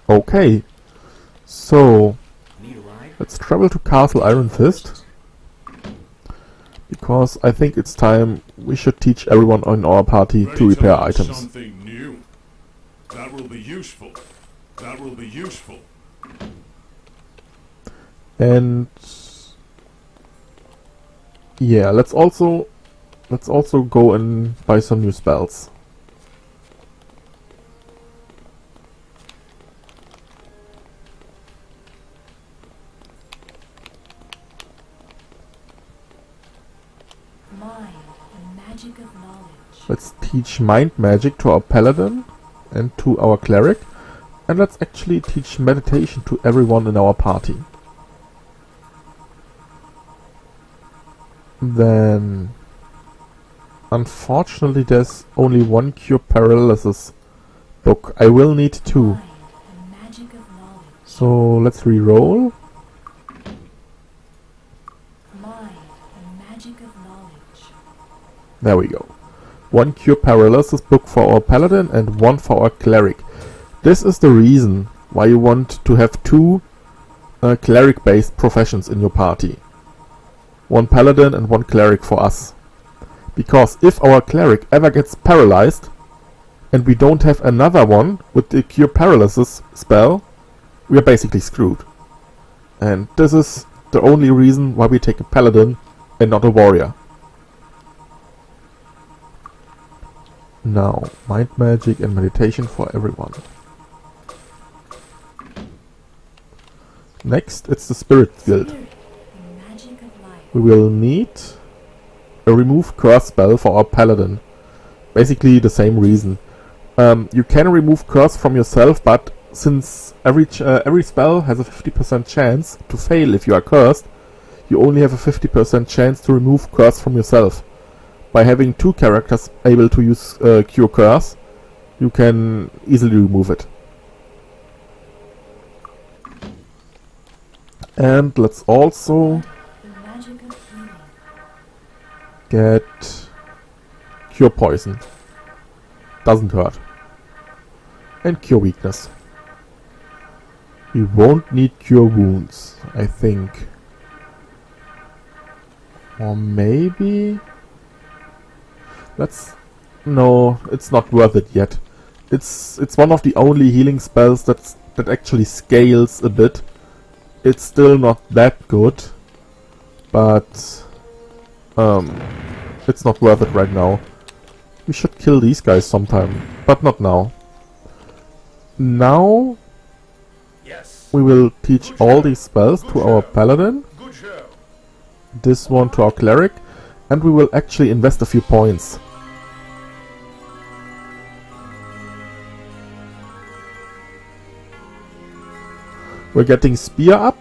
Okay, so let's travel to Castle Iron Fist, because I think it's time we should teach everyone in our party to repair items. Something new. That will be useful. That will be useful. And yeah, let's also go and buy some new spells. Let's teach mind magic to our paladin and to our cleric, and let's actually teach meditation to everyone in our party. Then, unfortunately, there's only one cure paralysis book. I will need 2. So let's re-roll. There we go. 1 cure paralysis book for our paladin and 1 for our cleric. This is the reason why you want to have 2 cleric-based professions in your party. 1 paladin and 1 cleric for us. Because if our cleric ever gets paralyzed and we don't have another one with the cure paralysis spell, we are basically screwed. And this is the only reason why we take a paladin and not a warrior. Now, mind magic and meditation for everyone. Next, it's the Spirit Guild. We will need a remove curse spell for our paladin. Basically the same reason. You can remove curse from yourself, but since every spell has a 50% chance to fail if you are cursed, you only have a 50% chance to remove curse from yourself. By having 2 characters able to use cure curse, you can easily remove it. And let's also get cure poison. Doesn't hurt. And cure weakness. We won't need cure wounds, I think. Or maybe... No, it's not worth it yet. It's one of the only healing spells that actually scales a bit. It's still not that good, but it's not worth it right now. We should kill these guys sometime, but not now. Now we will teach all these spells to our paladin, this one to our cleric, and we will actually invest a few points. We're getting spear up,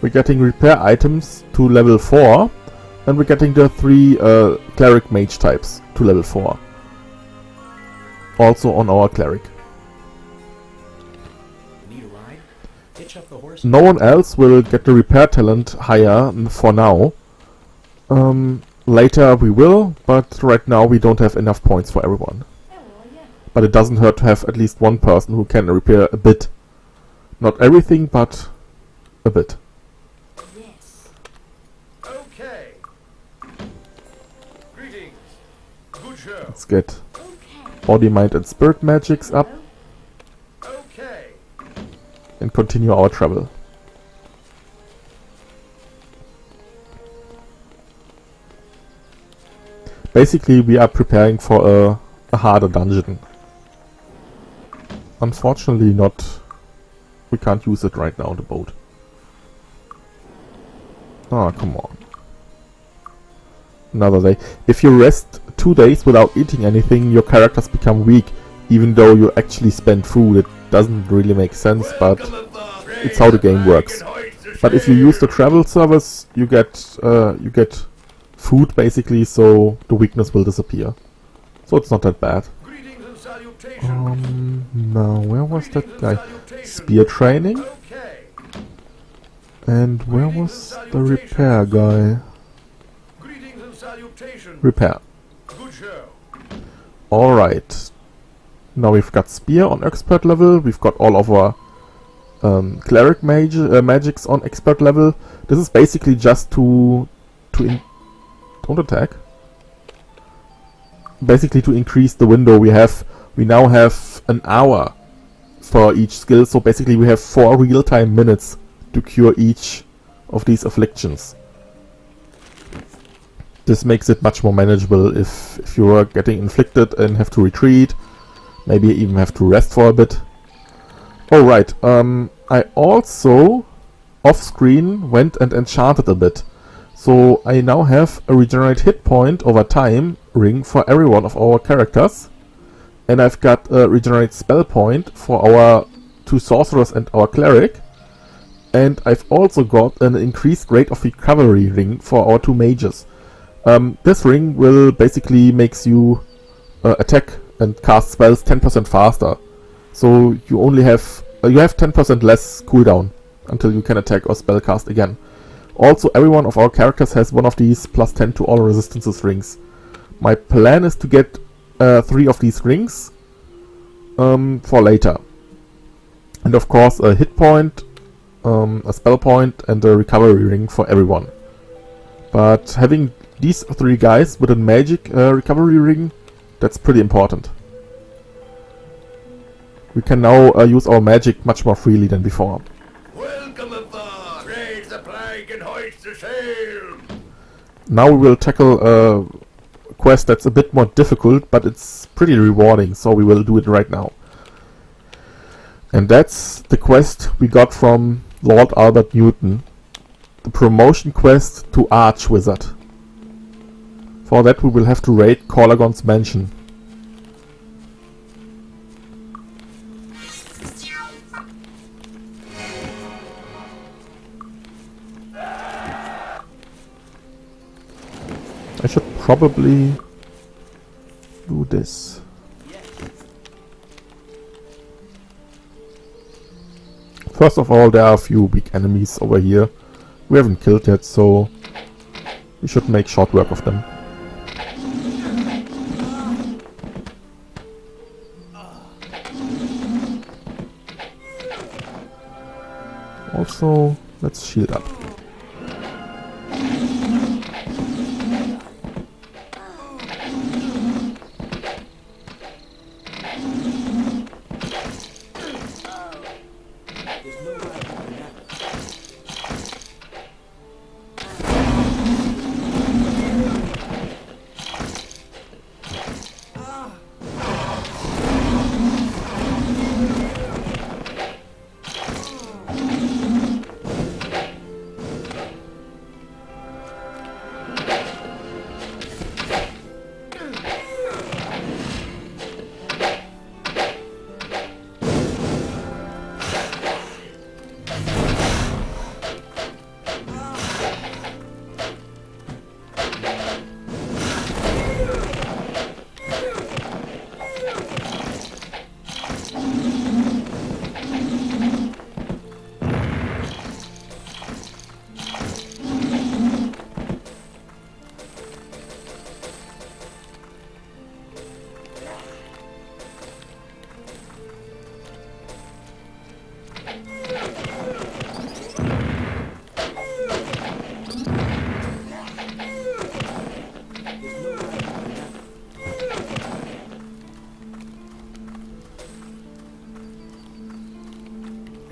we're getting repair items to level 4, and we're getting the 3 cleric mage types to level 4. Also on our cleric. No one else will get the repair talent higher for now. Later we will, but right now we don't have enough points for everyone. But it doesn't hurt to have at least one person who can repair a bit. Not everything, but a bit. Yes. Okay. Greetings. Good show. Let's get body, mind and spirit magics up. Okay. And continue our travel. Basically we are preparing for a harder dungeon. Unfortunately not... We can't use it right now, the boat. Ah, come on. Another day. If you rest 2 days without eating anything, your characters become weak, even though you actually spend food. It doesn't really make sense, but it's how the game works. But if you use the travel service, you get food basically, so the weakness will disappear. So it's not that bad. Now where was that guy? Spear training. And where was the repair guy? Repair. Alright. Now we've got spear on expert level, we've got all of our cleric magics on expert level. This is basically just don't attack. Basically to increase the window we have. We now have an hour for each skill, so basically we have 4 real-time minutes to cure each of these afflictions. This makes it much more manageable if you are getting inflicted and have to retreat. Maybe even have to rest for a bit. Alright, I also off-screen went and enchanted a bit. So I now have a regenerate hit point over time ring for every one of our characters. And I've got a regenerate spell point for our 2 sorcerers and our cleric. And I've also got an increased rate of recovery ring for our 2 mages. This ring will basically makes you attack and cast spells 10% faster. So you only have 10% less cooldown until you can attack or spellcast again. Also, every one of our characters has one of these plus 10 to all resistances rings. My plan is to get 3 of these rings for later. And of course a hit point, a spell point and a recovery ring for everyone. But having these 3 guys with a magic recovery ring, that's pretty important. We can now use our magic much more freely than before. Welcome aboard. Raise the flag and hoist the sail. Now we will tackle a quest that's a bit more difficult, but it's pretty rewarding, so we will do it right now. And that's the quest we got from Lord Albert Newton. The promotion quest to Archwizard. For that we will have to raid Corlagon's mansion. I should probably do this. First of all, there are a few weak enemies over here we haven't killed yet, so we should make short work of them. Also, let's shield up.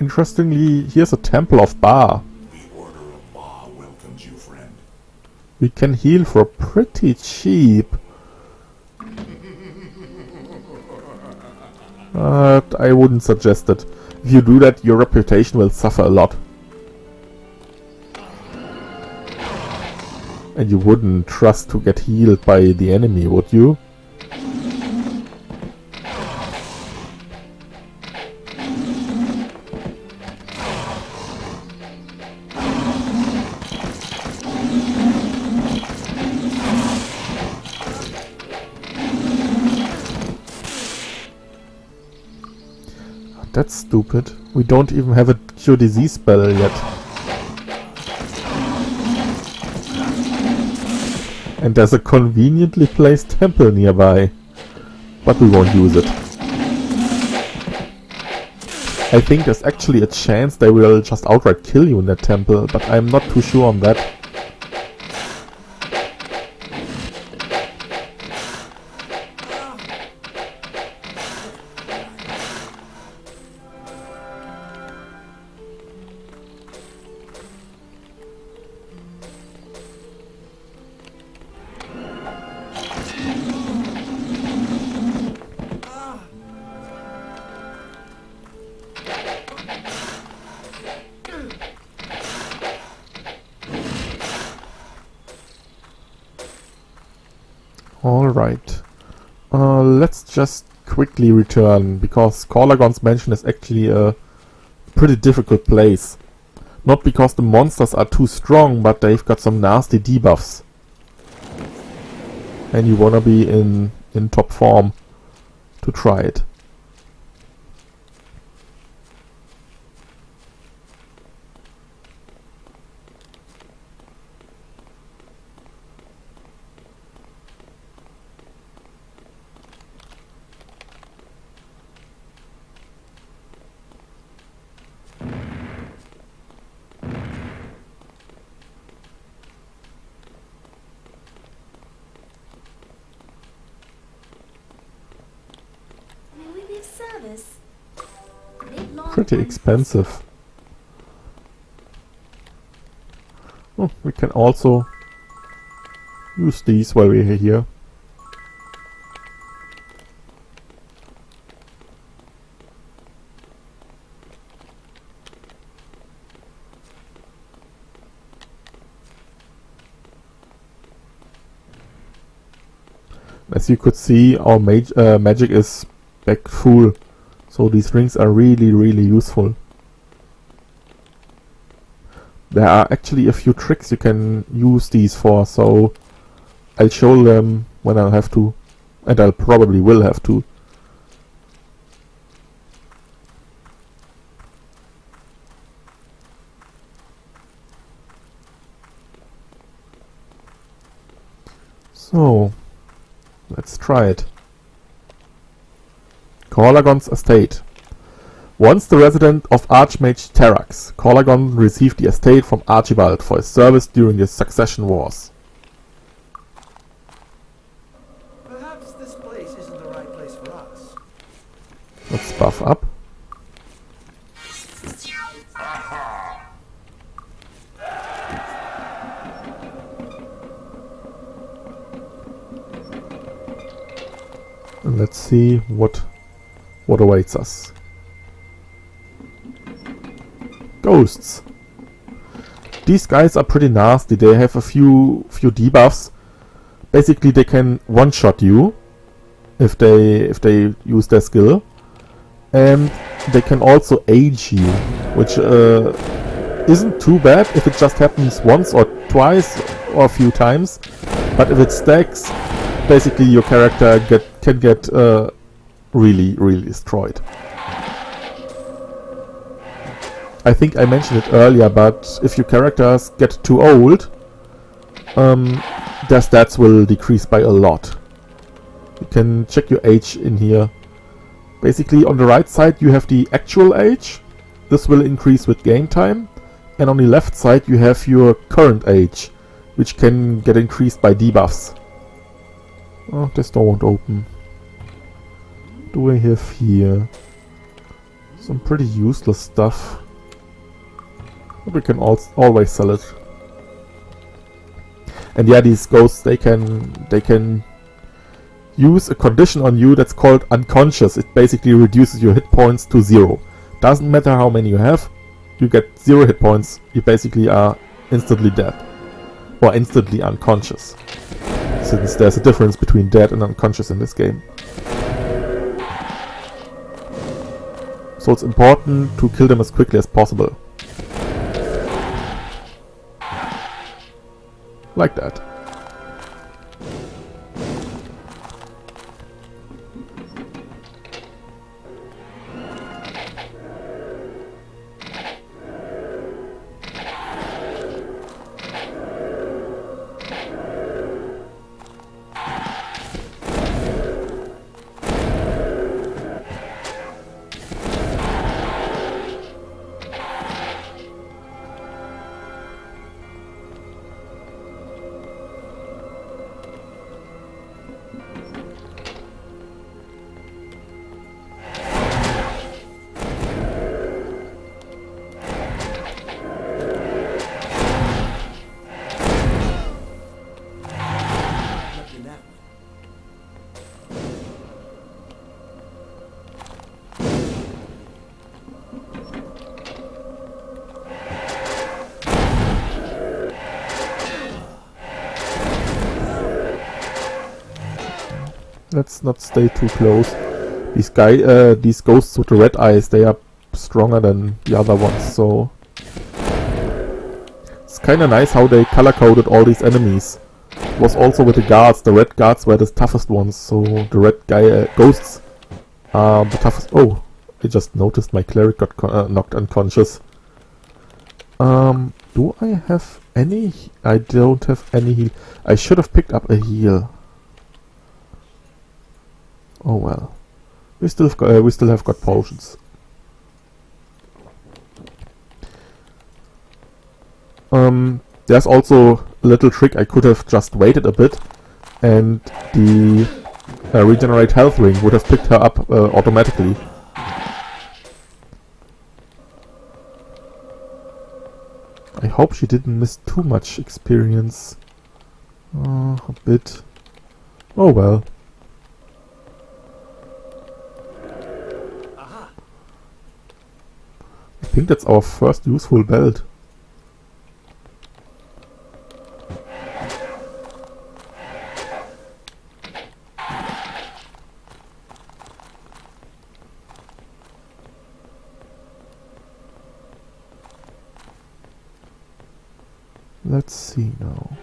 Interestingly, here's a Temple of Ba. The Order of Ba welcomes you, friend. We can heal for pretty cheap. But I wouldn't suggest it. If you do that, your reputation will suffer a lot. And you wouldn't trust to get healed by the enemy, would you? That's stupid. We don't even have a cure disease spell yet. And there's a conveniently placed temple nearby. But we won't use it. I think there's actually a chance they will just outright kill you in that temple, but I'm not too sure on that. Alright. Let's just quickly return, because Corlagon's mansion is actually a pretty difficult place. Not because the monsters are too strong, but they've got some nasty debuffs. And you wanna be in top form to try it. Pretty expensive. Oh, we can also use these while we're here. As you could see, our magic is back full. So these rings are really useful. There are actually a few tricks you can use these for, so I'll show them when I'll have to, and I'll probably will have to. So, let's try it. Corlagon's estate. Once the resident of Archmage Terrax, Corlagon received the estate from Archibald for his service during the Succession Wars. Perhaps this place isn't the right place for us. Let's buff up. And let's see what awaits us. Ghosts. These guys are pretty nasty. They have a few debuffs. Basically, they can one-shot you if they use their skill, and they can also age you, which isn't too bad if it just happens once or twice or a few times. But if it stacks, basically your character can get really destroyed. I think I mentioned it earlier, but if your characters get too old, their stats will decrease by a lot. You can check your age in here. Basically, on the right side you have the actual age. This will increase with game time. And on the left side you have your current age, which can get increased by debuffs. Oh, this door won't open. Do I have here some pretty useless stuff? But we can always sell it. And yeah, these ghosts, they can use a condition on you that's called unconscious. It basically reduces your hit points to 0. Doesn't matter how many you have, you get 0 hit points. You basically are instantly dead. Or instantly unconscious. Since there's a difference between dead and unconscious in this game. So it's important to kill them as quickly as possible. Like that. Let's not stay too close. These ghosts with the red eyes, they are stronger than the other ones, so it's kinda nice how they color-coded all these enemies. It was also with the guards. The red guards were the toughest ones, so the red ghosts are the toughest. Oh, I just noticed my cleric got knocked unconscious. Do I have any? I don't have any heal. I should have picked up a heal. Oh well. We still have got potions. There's also a little trick. I could have just waited a bit, and the regenerate health ring would have picked her up automatically. I hope she didn't miss too much experience. A bit. Oh well. I think that's our first useful belt. Let's see now.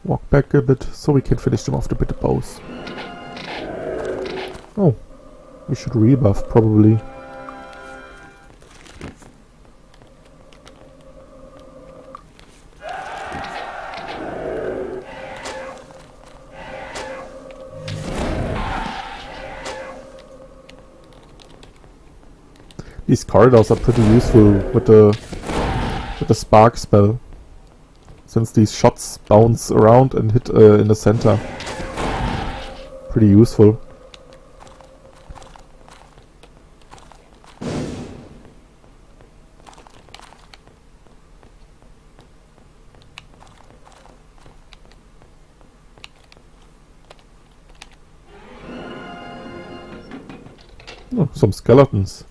Walk back a bit so we can finish them off with the bows. Oh, we should rebuff probably. These corridors are pretty useful with the spark spell, since these shots bounce around and hit in the center. Pretty useful. Oh, some skeletons.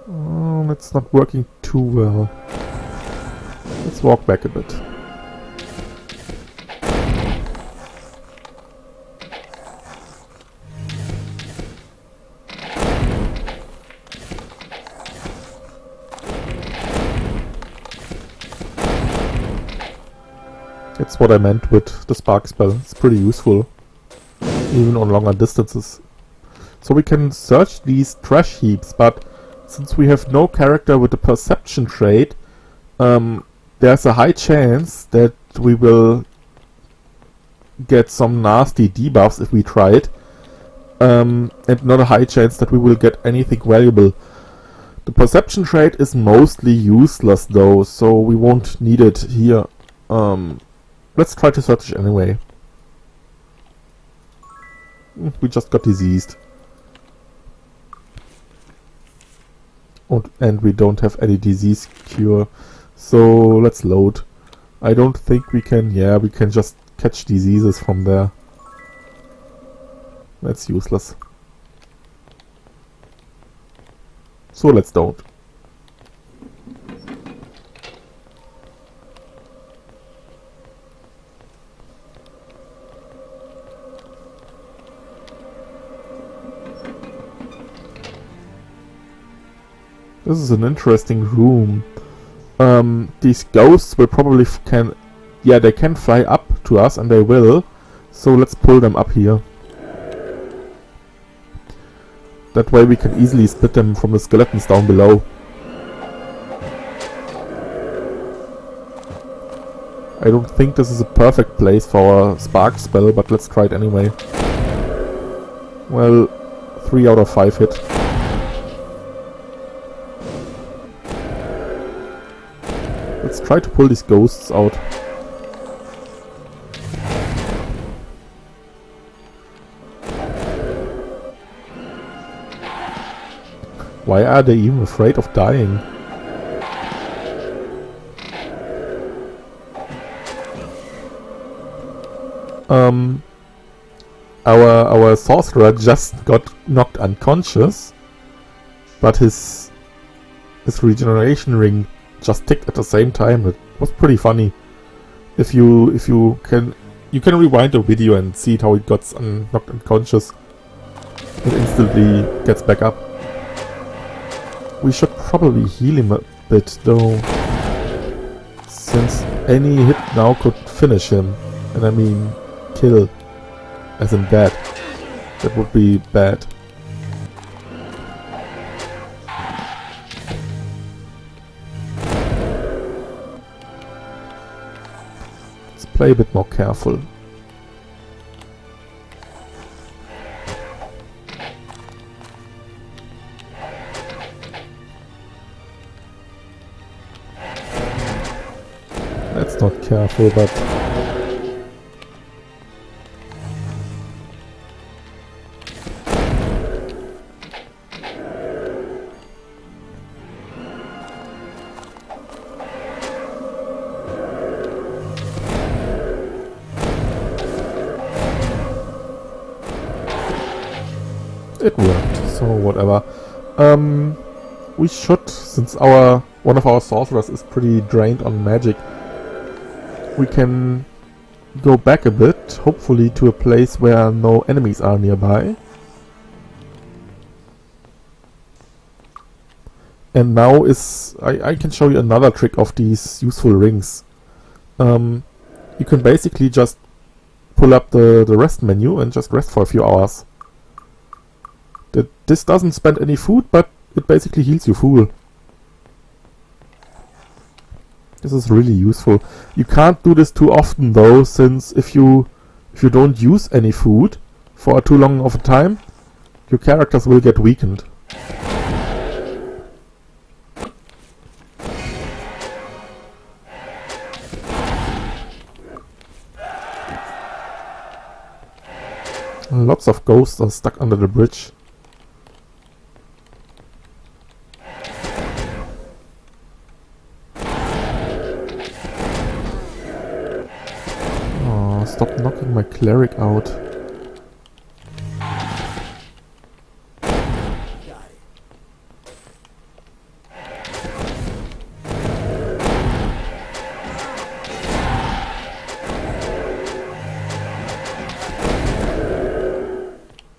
Oh, it's not working too well. Let's walk back a bit. That's what I meant with the spark spell. It's pretty useful, even on longer distances. So we can search these trash heaps, but since we have no character with the perception trait, there's a high chance that we will get some nasty debuffs if we try it, and not a high chance that we will get anything valuable. The perception trait is mostly useless though, so we won't need it here. Let's try to search it anyway. We just got diseased. And we don't have any disease cure. So let's load. I don't think we can. Yeah, we can just catch diseases from there. That's useless. So let's don't. This is an interesting room. These ghosts will probably they can fly up to us, and they will. So let's pull them up here. That way we can easily split them from the skeletons down below. I don't think this is a perfect place for a spark spell, but let's try it anyway. Well, 3 out of 5 hit. Let's try to pull these ghosts out. Why are they even afraid of dying? Our sorcerer just got knocked unconscious, but his regeneration ring just ticked at the same time. It was pretty funny. If you can rewind the video and see how it got knocked unconscious. It instantly gets back up. We should probably heal him a bit though, since any hit now could finish him, and I mean kill, as in dead. That would be bad. Let's play a bit more careful. That's not careful, but it worked, so whatever. We should, since one of our sorcerers is pretty drained on magic, we can go back a bit, hopefully to a place where no enemies are nearby. And now I can show you another trick of these useful rings. You can basically just pull up the rest menu and just rest for a few hours. This doesn't spend any food, but it basically heals you full. This is really useful. You can't do this too often though, since if you don't use any food for too long of a time, your characters will get weakened. Lots of ghosts are stuck under the bridge. Stop knocking my cleric out.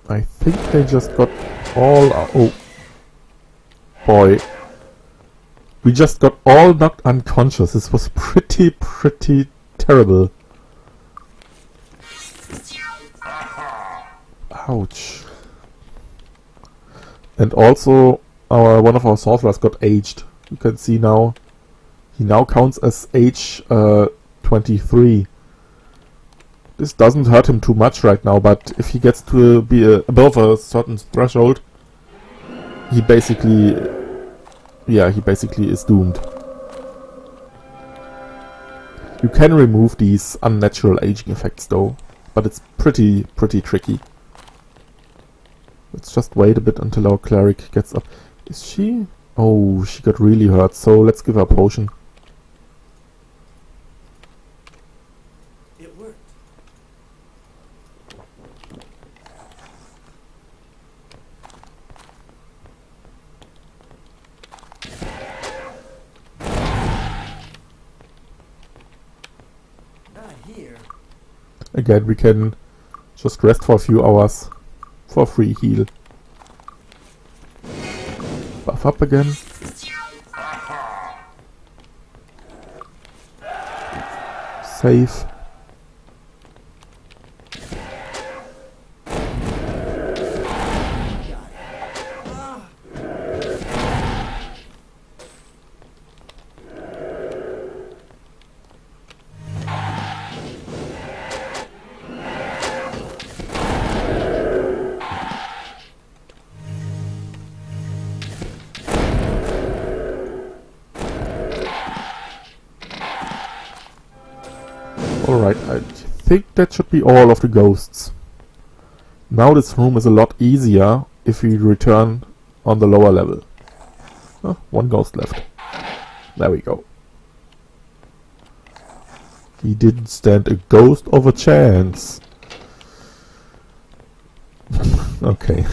I think they just got all... Oh. Boy. We just got all knocked unconscious. This was pretty terrible. Ouch. And also one of our sorcerers got aged. You can see now he now counts as age 23. This doesn't hurt him too much right now, but if he gets to be above a certain threshold, he basically is doomed. You can remove these unnatural aging effects though, but it's pretty tricky. Let's just wait a bit until our cleric gets up. Is she? Oh, she got really hurt, so let's give her a potion. It worked. Not here. Again, we can just rest for a few hours for free heal. Buff up again. Save. Alright, I think that should be all of the ghosts. Now this room is a lot easier if we return on the lower level. Oh, one ghost left. There we go. He didn't stand a ghost of a chance. Okay.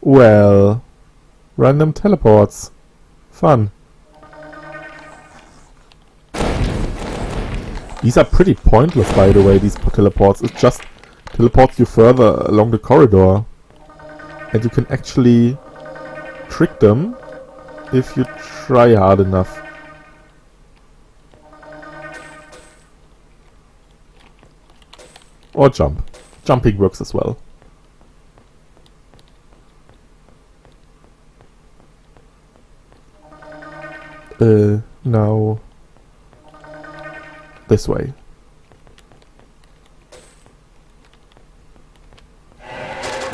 Well, random teleports. Fun. These are pretty pointless, by the way, these teleports. It just teleports you further along the corridor. And you can actually trick them if you try hard enough. Or jump. Jumping works as well. Now this way.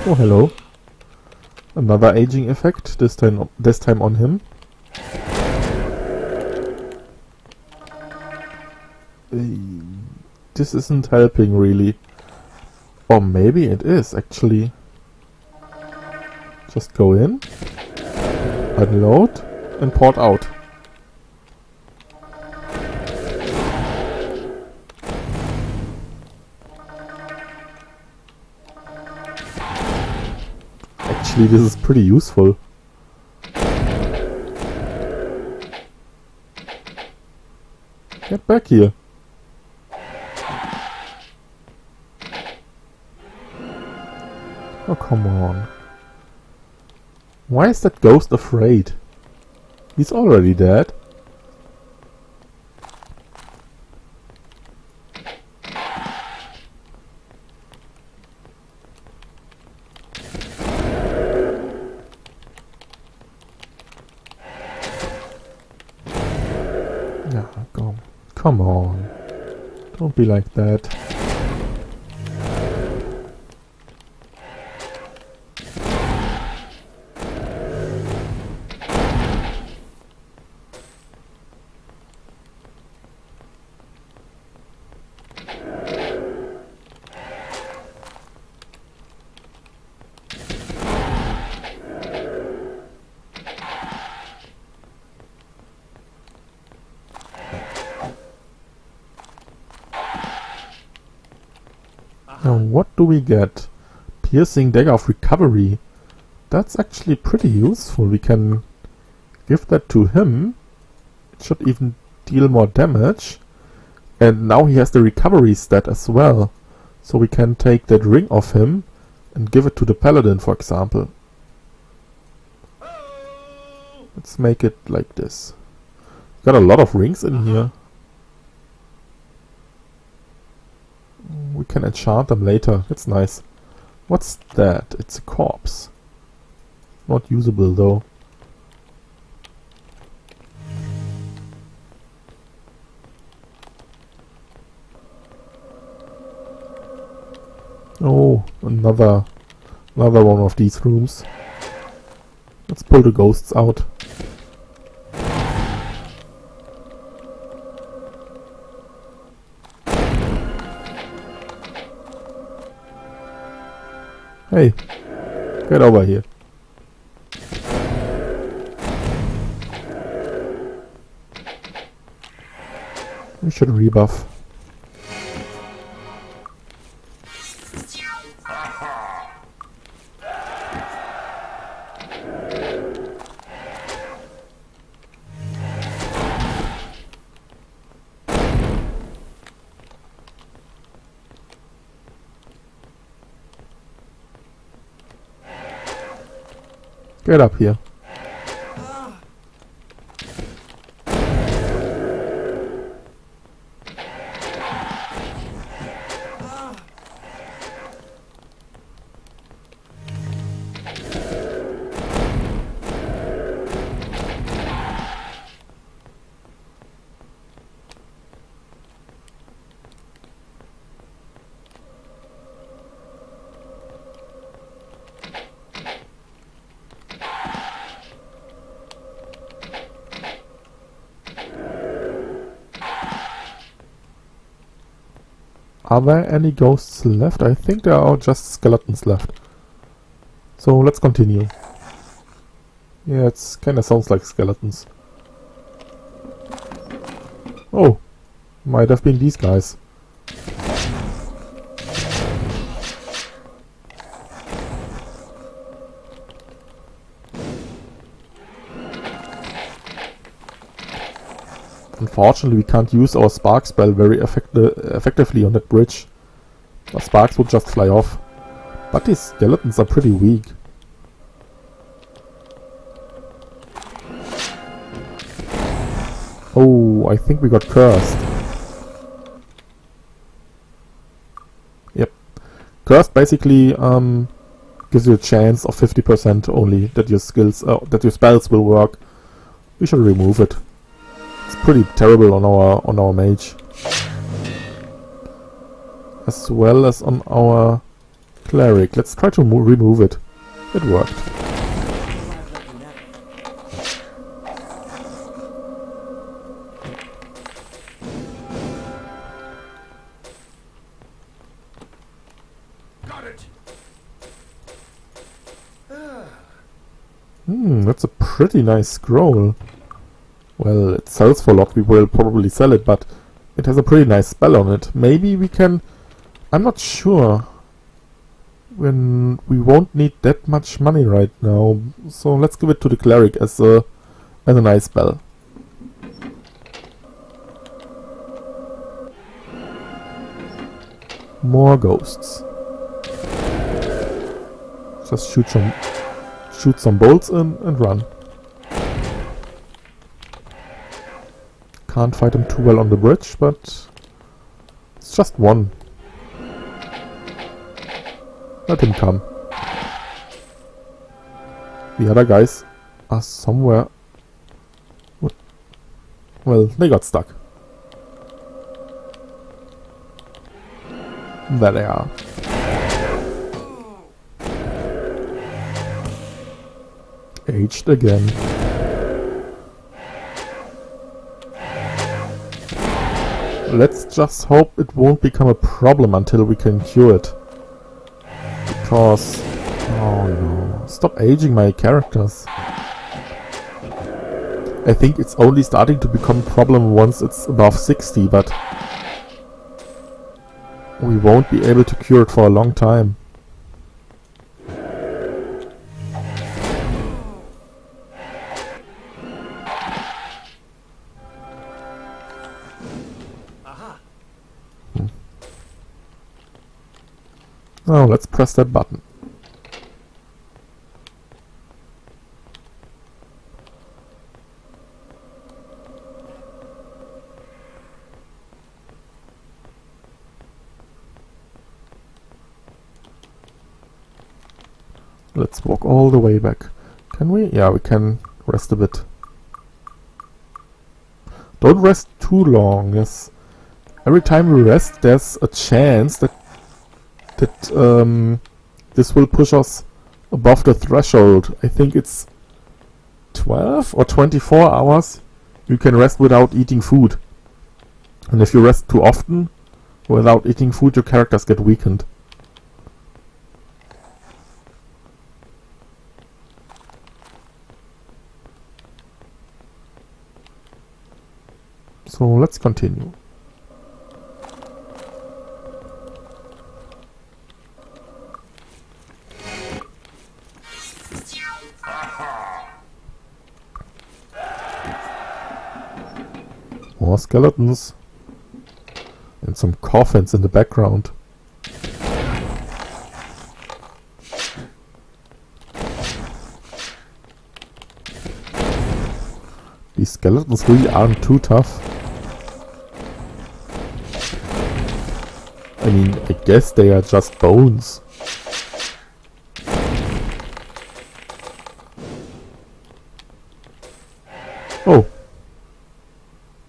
Oh, hello. Another aging effect, this time on him. This isn't helping really. Or maybe it is actually. Just go in, unload, and port out. Actually, this is pretty useful. Get back here. Oh, come on. Why is that ghost afraid? He's already dead. Yeah, come on. Don't be like that. Now what do we get? Piercing Dagger of Recovery. That's actually pretty useful. We can give that to him. It should even deal more damage. And now he has the recovery stat as well. So we can take that ring off him and give it to the paladin, for example. Let's make it like this. Got a lot of rings in here. We can enchant them later. It's nice. What's that? It's a corpse. Not usable though. Oh, another one of these rooms. Let's pull the ghosts out. Hey, get over here. We should rebuff. Get up here. Are there any ghosts left? I think there are just skeletons left. So let's continue. Yeah, it's kinda sounds like skeletons. Oh, might have been these guys. Unfortunately, we can't use our spark spell very effectively on that bridge. The sparks would just fly off. But these skeletons are pretty weak. Oh, I think we got cursed. Yep. Cursed basically gives you a chance of 50% only that your spells will work. We should remove it. It's pretty terrible on our mage. As well as on our cleric. Let's try to remove it. It worked. Got it. That's a pretty nice scroll. Well, it sells for a lot, we will probably sell it, but it has a pretty nice spell on it. Maybe we can... I'm not sure. When we won't need that much money right now, so let's give it to the cleric as a nice spell. More ghosts. Just shoot some bolts in and run. Can't fight him too well on the bridge, but it's just one. Let him come. The other guys are somewhere... What? Well, they got stuck. There they are. Aged again. Let's just hope it won't become a problem until we can cure it. Because... oh no. Stop aging my characters. I think it's only starting to become a problem once it's above 60, but... we won't be able to cure it for a long time. Now let's press that button. Let's walk all the way back. Can we? Yeah, we can rest a bit. Don't rest too long. Yes. Every time we rest, there's a chance that this will push us above the threshold. I think it's 12 or 24 hours you can rest without eating food. And if you rest too often without eating food, your characters get weakened. So let's continue. More skeletons. And some coffins in the background. These skeletons really aren't too tough. I mean, I guess they are just bones. Oh.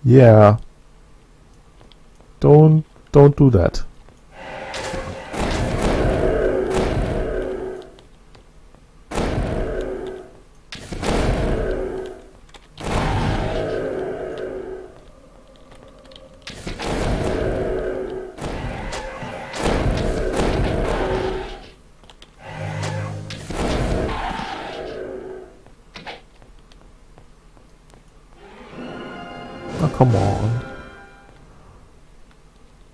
Yeah. Don't do that. come on.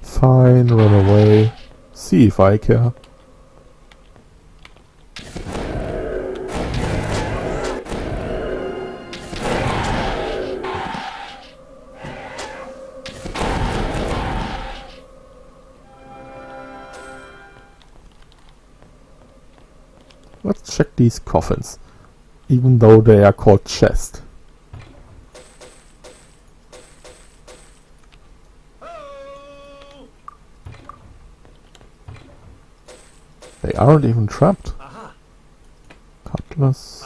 Fine, run away. See if I care. Let's check these coffins, even though they are called chests. They aren't even trapped. Cutlass.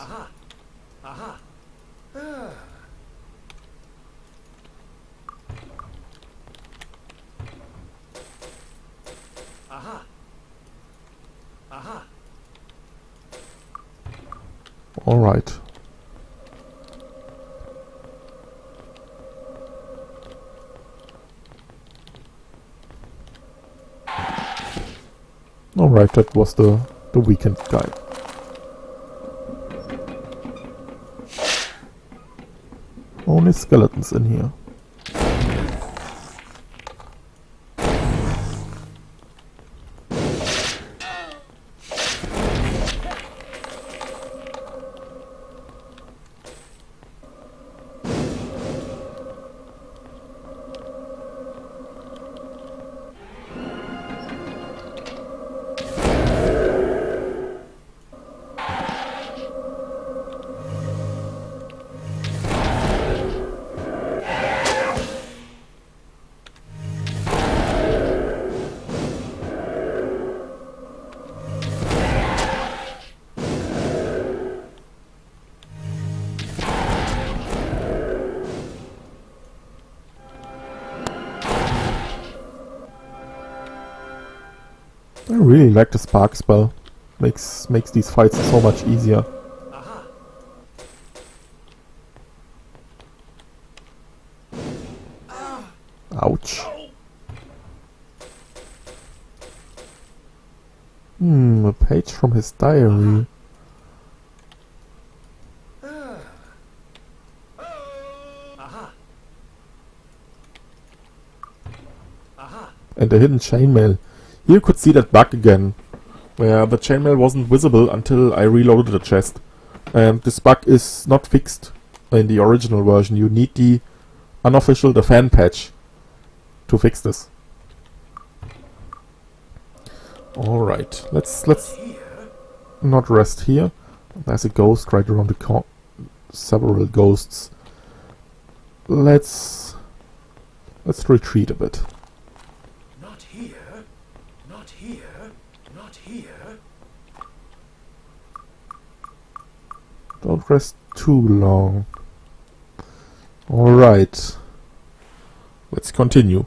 All right. All right, that was the weekend guy. Only skeletons in here. I really like the spark spell. Makes these fights so much easier. Ouch. A page from his diary. And the hidden chainmail. Here you could see that bug again, where the chainmail wasn't visible until I reloaded the chest. And this bug is not fixed in the original version. You need the unofficial, the fan patch to fix this. Alright, let's not rest here. There's a ghost right around the corner. Several ghosts. Let's retreat a bit. Not here. Not here. Not here. Don't rest too long. Alright. Let's continue.